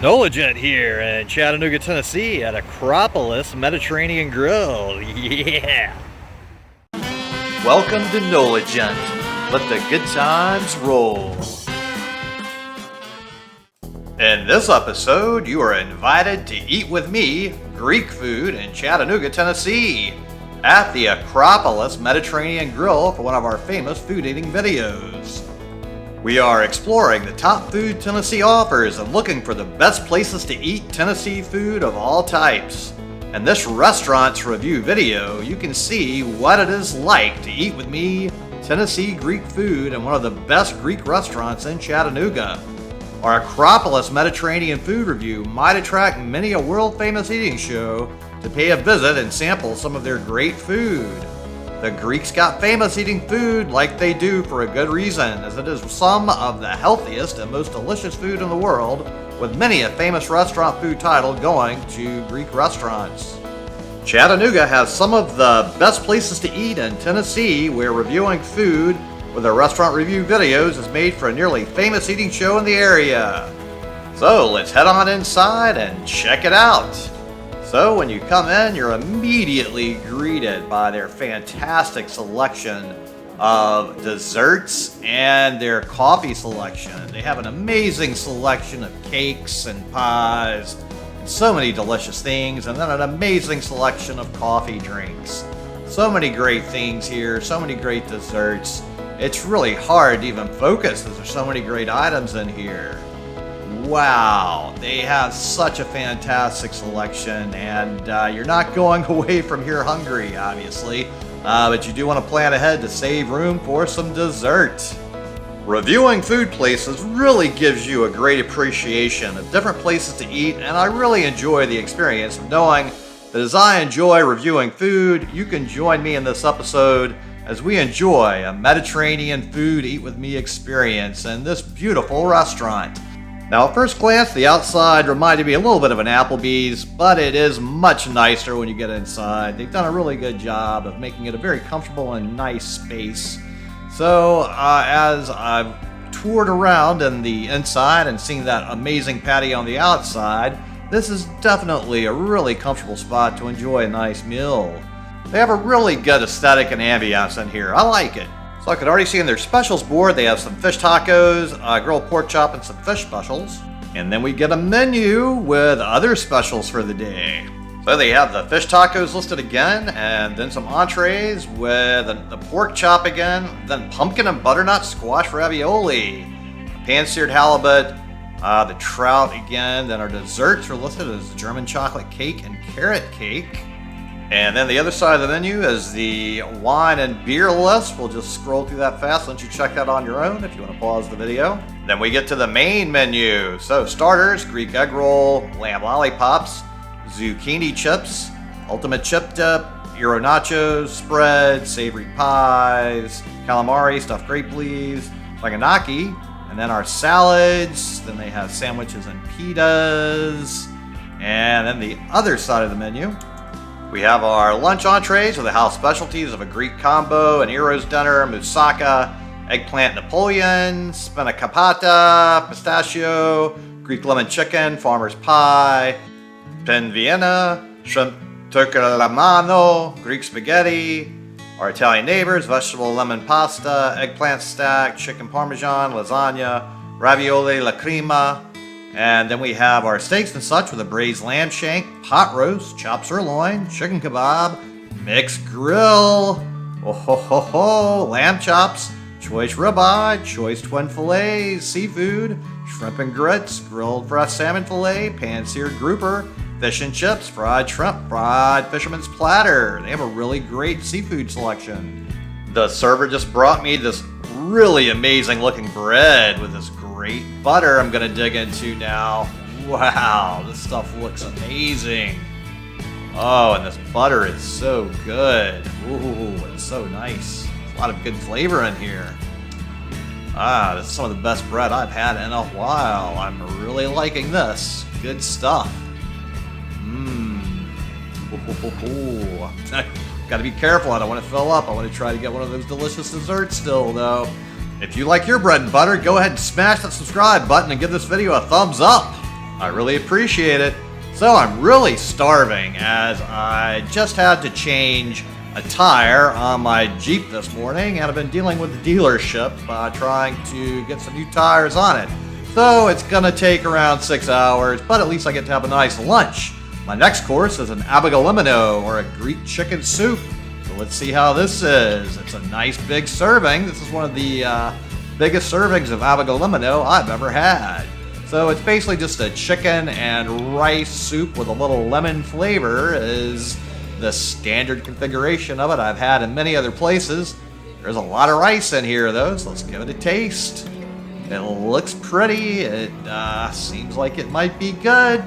Noligent here in Chattanooga, Tennessee at Acropolis Mediterranean Grill. Yeah! Welcome to Noligent. Let the good times roll. In this episode, you are invited to eat with me Greek food in Chattanooga, Tennessee at the Acropolis Mediterranean Grill for one of our famous food eating videos. We are exploring the top food Tennessee offers and looking for the best places to eat Tennessee food of all types. In this restaurant's review video, you can see what it is like to eat with me Tennessee Greek food in one of the best Greek restaurants in Chattanooga. Our Acropolis Mediterranean food review might attract many a world-famous eating show to pay a visit and sample some of their great food. The Greeks got famous eating food like they do for a good reason, as it is some of the healthiest and most delicious food in the world, with many a famous restaurant food title going to Greek restaurants. Chattanooga has some of the best places to eat in Tennessee, where reviewing food with our restaurant review videos is made for a nearly famous eating show in the area. So let's head on inside and check it out. So when you come in, you're immediately greeted by their fantastic selection of desserts and their coffee selection. They have an amazing selection of cakes and pies and so many delicious things, and then an amazing selection of coffee drinks. So many great things here, so many great desserts. It's really hard to even focus as there's so many great items in here. Wow, they have such a fantastic selection, and you're not going away from here hungry, obviously, but you do want to plan ahead to save room for some dessert. Reviewing food places really gives you a great appreciation of different places to eat, and I really enjoy the experience of knowing that as I enjoy reviewing food, you can join me in this episode as we enjoy a Mediterranean food eat with me experience in this beautiful restaurant. Now, at first glance, the outside reminded me a little bit of an Applebee's, but it is much nicer when you get inside. They've done a really good job of making it a very comfortable and nice space. So, as I've toured around in the inside and seen that amazing patio on the outside, this is definitely a really comfortable spot to enjoy a nice meal. They have a really good aesthetic and ambiance in here. I like it. So I could already see in their specials board, they have some fish tacos, a grilled pork chop, and some fish specials. And then we get a menu with other specials for the day. So they have the fish tacos listed again, and then some entrees with the pork chop again, then pumpkin and butternut squash ravioli, pan-seared halibut, the trout again, then our desserts are listed as German chocolate cake and carrot cake. And then the other side of the menu is the wine and beer list. We'll just scroll through that fast, let you check that on your own if you want to pause the video. Then we get to the main menu. So starters, Greek egg roll, lamb lollipops, zucchini chips, ultimate chip dip, gyro nachos, spread, savory pies, calamari, stuffed grape leaves, faganaki, and then our salads. Then they have sandwiches and pitas. And then the other side of the menu, we have our lunch entrees with the house specialties of a Greek combo, an Eros dinner, moussaka, eggplant Napoleon, spanakopita, pistachio, Greek lemon chicken, farmer's pie, pen Vienna, shrimp turca alla mano, Greek spaghetti, our Italian neighbors, vegetable lemon pasta, eggplant stack, chicken parmesan, lasagna, ravioli la crema. And then we have our steaks and such with a braised lamb shank, pot roast, chopped sirloin, chicken kebab, mixed grill, oh ho ho ho, lamb chops, choice ribeye, choice twin fillets, seafood, shrimp and grits, grilled fresh salmon fillet, pan-seared grouper, fish and chips, fried shrimp, fried fisherman's platter. They have a really great seafood selection. The server just brought me this really amazing looking bread with this great butter I'm gonna dig into now. Wow, this stuff looks amazing. Oh, and this butter is so good. Ooh, it's so nice. There's a lot of good flavor in here. This is some of the best bread I've had in a while. I'm really liking this. Good stuff. Gotta be careful, I don't want to fill up. I want to try to get one of those delicious desserts still, though. If you like your bread and butter, go ahead and smash that subscribe button and give this video a thumbs up. I really appreciate it. So I'm really starving as I just had to change a tire on my Jeep this morning, and I've been dealing with the dealership trying to get some new tires on it. So it's gonna take around 6 hours, but at least I get to have a nice lunch. My next course is an abigalimino, or a Greek chicken soup. So let's see how this is. It's a nice big serving. This is one of the biggest servings of abigalimino I've ever had. So it's basically just a chicken and rice soup with a little lemon flavor is the standard configuration of it I've had in many other places. There's a lot of rice in here though, so let's give it a taste. It looks pretty. It seems like it might be good.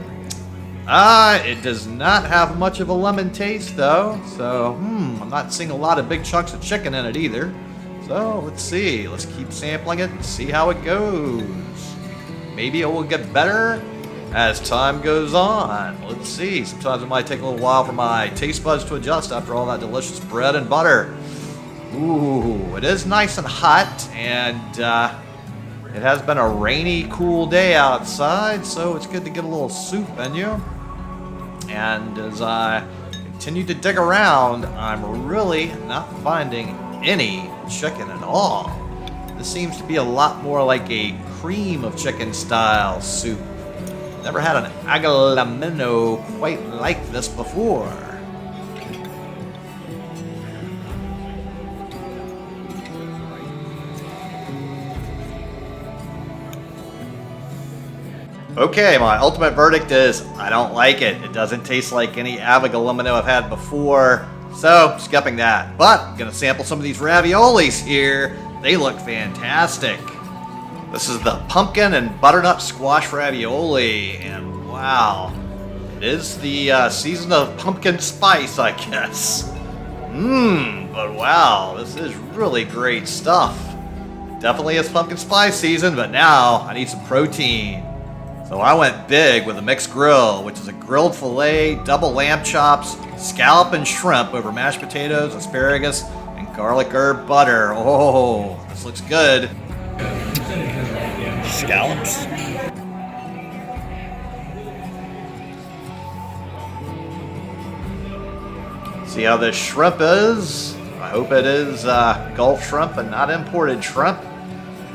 It does not have much of a lemon taste though, so I'm not seeing a lot of big chunks of chicken in it either. So let's see. Let's keep sampling it and see how it goes. Maybe it will get better as time goes on. Let's see. Sometimes it might take a little while for my taste buds to adjust after all that delicious bread and butter. Ooh, it is nice and hot, and it has been a rainy, cool day outside, so it's good to get a little soup in you. And as I continue to dig around, I'm really not finding any chicken at all. This seems to be a lot more like a cream of chicken style soup. Never had an abigalimino quite like this before. Okay, my ultimate verdict is I don't like it. It doesn't taste like any abigalimino I've had before, so skipping that. But I'm gonna sample some of these raviolis here. They look fantastic. This is the pumpkin and butternut squash ravioli, and wow, it is the season of pumpkin spice, I guess. But wow, this is really great stuff. Definitely is pumpkin spice season, but now I need some protein. So I went big with a mixed grill, which is a grilled filet, double lamb chops, scallop and shrimp over mashed potatoes, asparagus, and garlic herb butter. Oh, this looks good. Scallops. See how this shrimp is? I hope it is Gulf shrimp and not imported shrimp.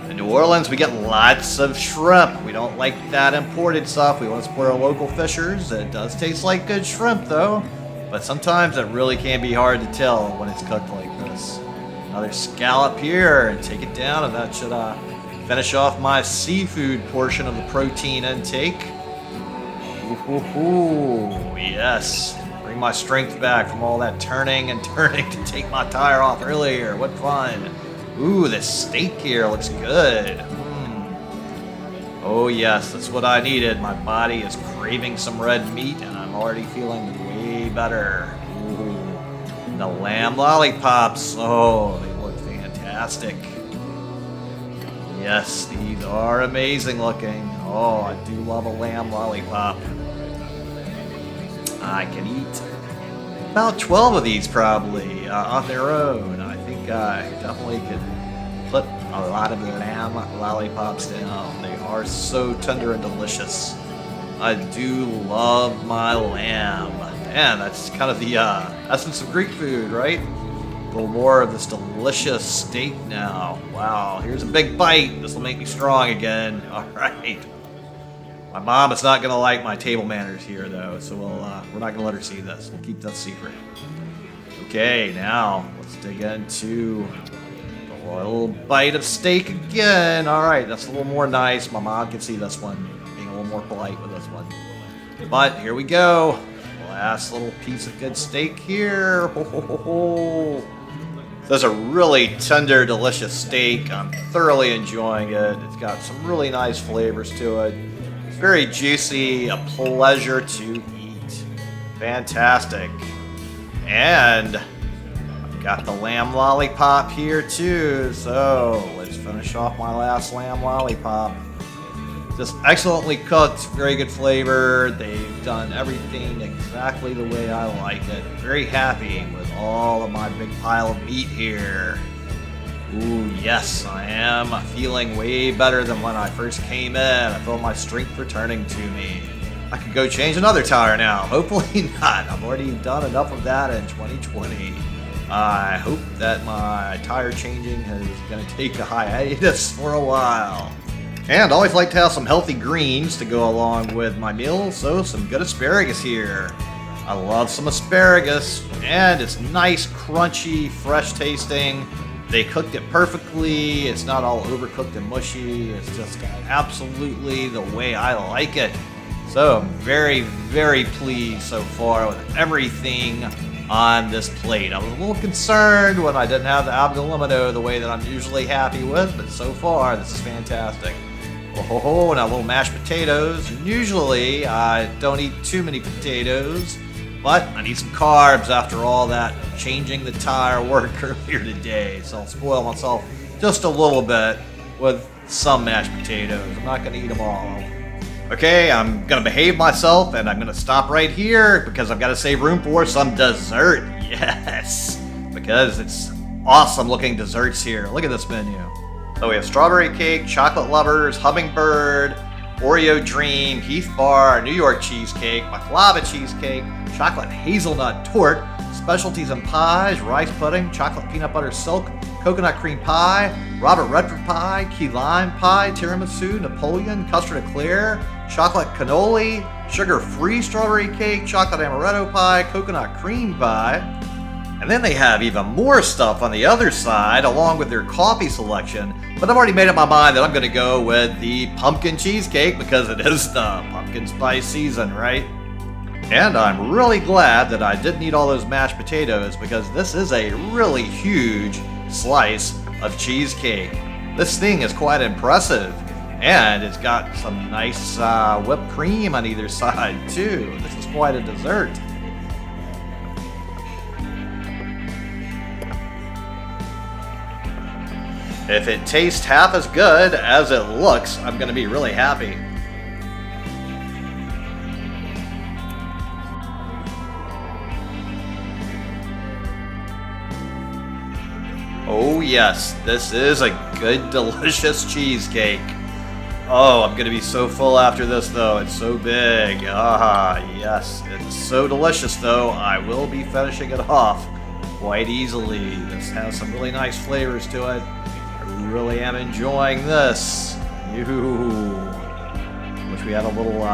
In New Orleans, we get lots of shrimp. We don't like that imported stuff. We want to support our local fishers. It does taste like good shrimp, though. But sometimes it really can be hard to tell when it's cooked like this. Another scallop here, and take it down, and that should finish off my seafood portion of the protein intake. Ooh, yes. Bring my strength back from all that turning and turning to take my tire off earlier. What fun. Ooh, this steak here looks good. Oh yes, that's what I needed. My body is craving some red meat, and I'm already feeling way better. Ooh. The lamb lollipops. Oh, they look fantastic. Yes, these are amazing looking. Oh, I do love a lamb lollipop. I can eat about 12 of these probably on their own. I think I definitely could put a lot of lamb lollipops down. They are so tender and delicious. I do love my lamb. Man, that's kind of the essence of Greek food, right? A little more of this delicious steak now. Wow, here's a big bite. This will make me strong again. All right. My mom is not gonna like my table manners here, though, so we're not gonna let her see this. We'll keep that secret. Okay, now let's dig into a little bite of steak again. All right, that's a little more nice. My mom can see this one, being a little more polite with this one. But here we go. Last little piece of good steak here. Ho, ho, ho, ho. This is a really tender, delicious steak. I'm thoroughly enjoying it. It's got some really nice flavors to it. It's very juicy, a pleasure to eat. Fantastic. And I've got the lamb lollipop here too. So let's finish off my last lamb lollipop. Just excellently cooked, very good flavor. They've done everything exactly the way I like it. Very happy with all of my big pile of meat here. Ooh, yes, I am feeling way better than when I first came in. I feel my strength returning to me. I could go change another tire now. Hopefully not. I've already done enough of that in 2020. I hope that my tire changing is going to take a hiatus for a while. And I always like to have some healthy greens to go along with my meals, so some good asparagus here. I love some asparagus, and it's nice, crunchy, fresh tasting. They cooked it perfectly. It's not all overcooked and mushy. It's just absolutely the way I like it. So I'm very, very pleased so far with everything on this plate. I was a little concerned when I didn't have the abgalimino the way that I'm usually happy with, but so far this is fantastic. Oh, and a little mashed potatoes. Usually I don't eat too many potatoes, but I need some carbs after all that changing the tire work earlier today, so I'll spoil myself just a little bit with some mashed potatoes. I'm not going to eat them all. Okay, I'm going to behave myself, and I'm going to stop right here because I've got to save room for some dessert. Yes, because it's awesome looking desserts here. Look at this menu. So we have strawberry cake, chocolate lovers, hummingbird, Oreo dream, Heath bar, New York cheesecake, baklava cheesecake, chocolate hazelnut tort, specialties and pies, rice pudding, chocolate peanut butter silk, coconut cream pie, Robert Redford pie, key lime pie, tiramisu, Napoleon, custard eclair, chocolate cannoli, sugar-free strawberry cake, chocolate amaretto pie, coconut cream pie. And then they have even more stuff on the other side, along with their coffee selection. But I've already made up my mind that I'm going to go with the pumpkin cheesecake because it is the pumpkin spice season, right? And I'm really glad that I didn't eat all those mashed potatoes because this is a really huge slice of cheesecake. This thing is quite impressive. And it's got some nice whipped cream on either side, too. This is quite a dessert. If it tastes half as good as it looks, I'm going to be really happy. Oh yes, this is a good, delicious cheesecake. Oh, I'm going to be so full after this though. It's so big. Ah, yes. It's so delicious though. I will be finishing it off quite easily. This has some really nice flavors to it. I really am enjoying this. Wish we had a little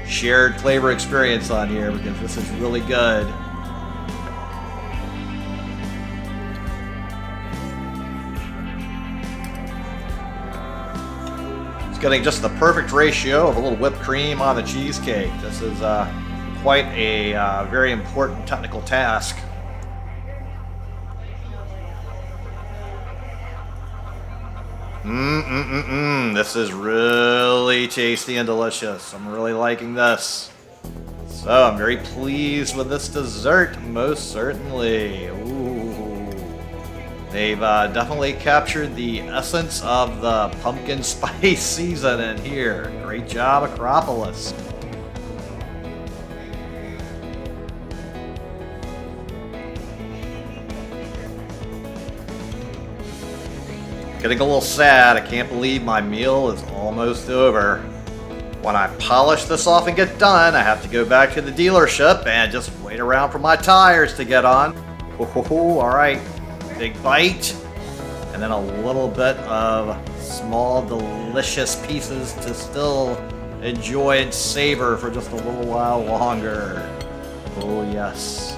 shared flavor experience on here because this is really good. It's getting just the perfect ratio of a little whipped cream on the cheesecake. This is quite a very important technical task. This is really tasty and delicious. I'm really liking this. So I'm very pleased with this dessert, most certainly. Ooh. They've definitely captured the essence of the pumpkin spice season in here. Great job, Acropolis. Getting a little sad. I can't believe my meal is almost over. When I polish this off and get done, I have to go back to the dealership and just wait around for my tires to get on. Alright, big bite. And then a little bit of small, delicious pieces to still enjoy and savor for just a little while longer. Oh yes.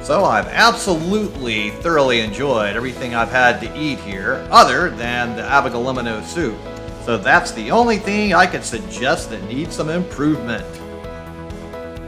So I've absolutely thoroughly enjoyed everything I've had to eat here, other than the abagalimino soup. So that's the only thing I could suggest that needs some improvement.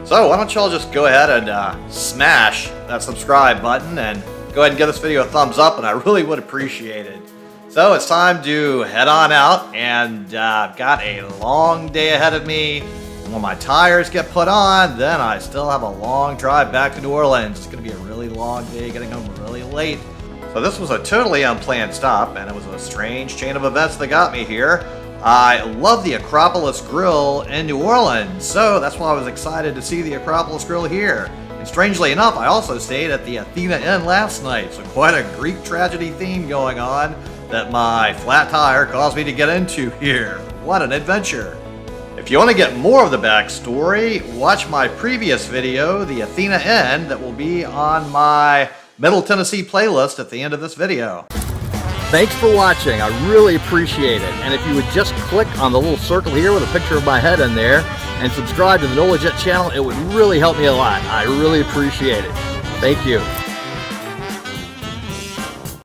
So why don't y'all just go ahead and smash that subscribe button and go ahead and give this video a thumbs up, and I really would appreciate it. So it's time to head on out, and I've got a long day ahead of me. When my tires get put on, then I still have a long drive back to New Orleans. It's going to be a really long day, getting home really late. So this was a totally unplanned stop, and it was a strange chain of events that got me here. I love the Acropolis Grill in New Orleans, so that's why I was excited to see the Acropolis Grill here. And strangely enough, I also stayed at the Athena Inn last night, so quite a Greek tragedy theme going on that my flat tire caused me to get into here. What an adventure. If you want to get more of the backstory, watch my previous video, the Athena Inn, that will be on my Middle Tennessee playlist at the end of this video. Thanks for watching. I really appreciate it. And if you would just click on the little circle here with a picture of my head in there and subscribe to the NOLA Jet channel, it would really help me a lot. I really appreciate it. Thank you.